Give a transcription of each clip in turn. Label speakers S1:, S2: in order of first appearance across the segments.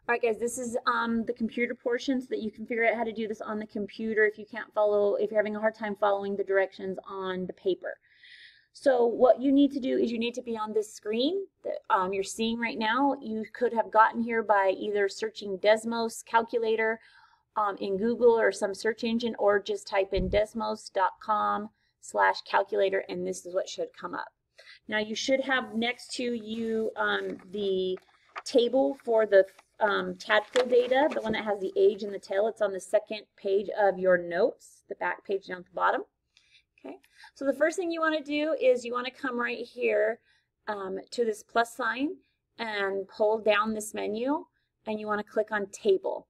S1: All right, guys, this is the computer portion so that you can figure out how to do this on the computer if you can't follow, if you're having a hard time following the directions on the paper. So what you need to do is you need to be on this screen that you're seeing right now. You could have gotten here by either searching Desmos calculator in Google or some search engine, or just type in desmos.com/calculator, and this is what should come up. Now you should have next to you the table for the tadpole data, the one that has the age and the tail. It's on the second page of your notes, the back page down at the bottom. Okay, so the first thing you want to do is you want to come right here to this plus sign and pull down this menu, and you want to click on table.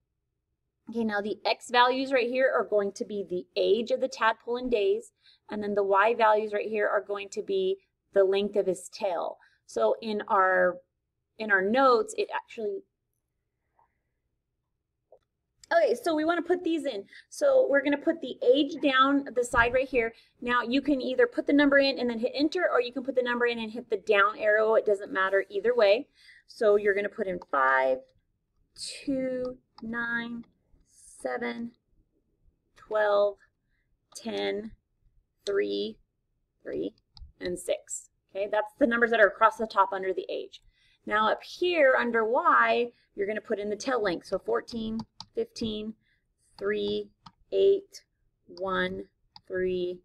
S1: Okay, now the X values right here are going to be the age of the tadpole in days, and then the Y values right here are going to be the length of his tail. So in our notes, it actually, okay, so we want to put these in. So we're going to put the age down the side right here. Now you can either put the number in and then hit enter, or you can put the number in and hit the down arrow. It doesn't matter either way. So you're going to put in 5, 2, 9, 7, 12, 10, 3, 3, and 6. Okay, that's the numbers that are across the top under the age. Now up here under Y, you're going to put in the tail length. So 14, 15, 3, 8, 1, 3,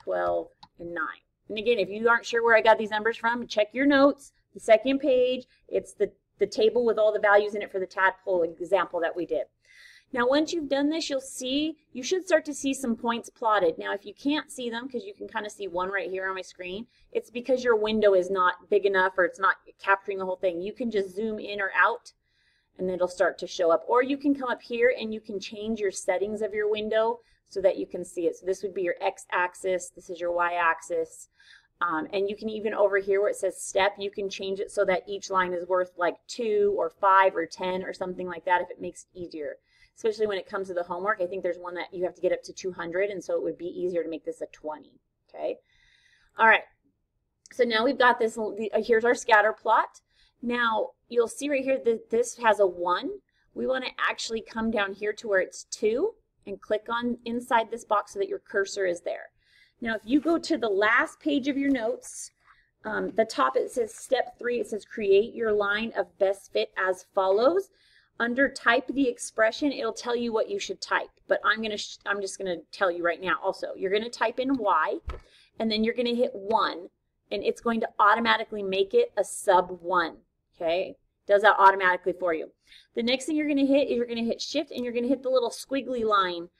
S1: 12, and 9. And again, if you aren't sure where I got these numbers from, check your notes. The second page, it's the table with all the values in it for the tadpole example that we did. Now once you've done this, you'll see, you should start to see some points plotted. Now if you can't see them, because you can kind of see one right here on my screen, it's because your window is not big enough or it's not capturing the whole thing. You can just zoom in or out and then it'll start to show up. Or you can come up here and you can change your settings of your window so that you can see it. So this would be your X-axis, this is your Y-axis. And you can even over here where it says step, you can change it so that each line is worth like 2 or 5 or 10 or something like that if it makes it easier. Especially when it comes to the homework. I think there's one that you have to get up to 200, and so it would be easier to make this a 20. Okay. All right. So now we've got this. Here's our scatter plot. Now you'll see right here that this has a 1. We want to actually come down here to where it's 2 and click on inside this box so that your cursor is there. Now if you go to the last page of your notes, the top it says step 3. It says create your line of best fit as follows. Under type the expression, it'll tell you what you should type, but I'm just gonna tell you right now also. You're gonna type in Y, and then you're gonna hit 1, and it's going to automatically make it a sub 1, okay? Does that automatically for you. The next thing you're gonna hit is you're gonna hit shift, and you're gonna hit the little squiggly line.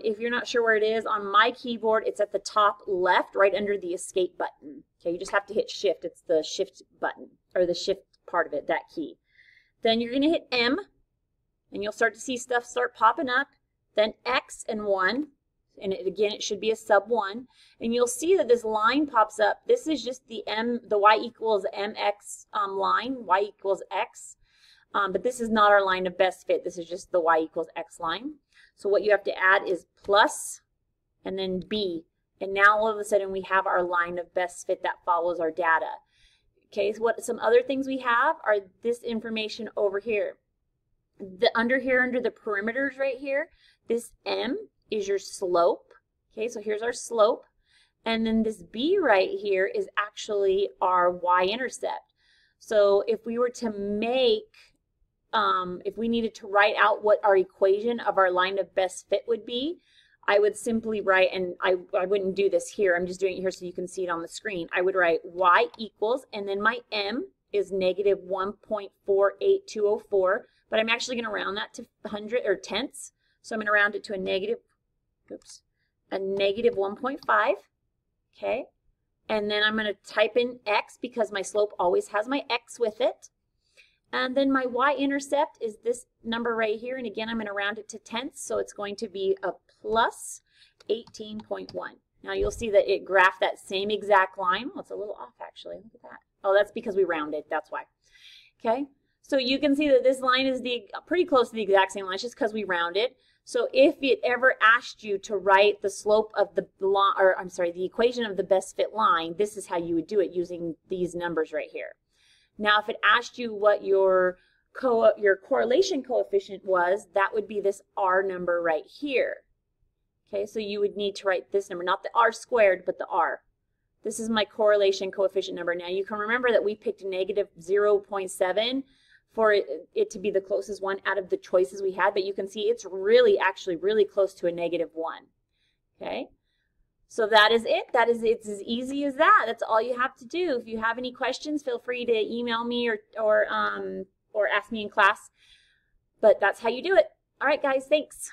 S1: If you're not sure where it is, on my keyboard, it's at the top left, right under the escape button. Okay, you just have to hit shift. It's the shift button, or the shift part of it, that key. Then you're gonna hit M, and you'll start to see stuff start popping up. Then X and 1, and again it should be a sub 1, and you'll see that this line pops up. This is just the Y equals MX line, Y equals X, but this is not our line of best fit. This is just the Y equals X line. So what you have to add is plus and then B, and now all of a sudden we have our line of best fit that follows our data. Okay, so what some other things we have are this information over here. Under the perimeters right here, this M is your slope. Okay, so here's our slope. And then this B right here is actually our y-intercept. So if we were to make, if we needed to write out what our equation of our line of best fit would be, I would simply write, and I wouldn't do this here, I'm just doing it here so you can see it on the screen. I would write y equals, and then my M is negative 1.48204, but I'm actually going to round that to 100 or tenths. So I'm going to round it to a negative, a negative 1.5, okay? And then I'm going to type in x because my slope always has my x with it. And then my y-intercept is this number right here, and again I'm going to round it to tenths, so it's going to be a plus 18.1. Now you'll see that it graphed that same exact line. Well, it's a little off actually. Look at that. Oh, that's because we rounded. That's why. Okay. So you can see that this line is pretty close to the exact same line. It's just because we rounded. So if it ever asked you to write the slope of the line, or I'm sorry, the equation of the best fit line, this is how you would do it using these numbers right here. Now, if it asked you what your your correlation coefficient was, that would be this R number right here. Okay, so you would need to write this number, not the R squared, but the R. This is my correlation coefficient number. Now you can remember that we picked negative 0.7 for it to be the closest one out of the choices we had, but you can see it's really, actually really close to a negative 1. Okay, so that is it. It's as easy as that. That's all you have to do. If you have any questions, feel free to email me or ask me in class. But that's how you do it. All right, guys, thanks.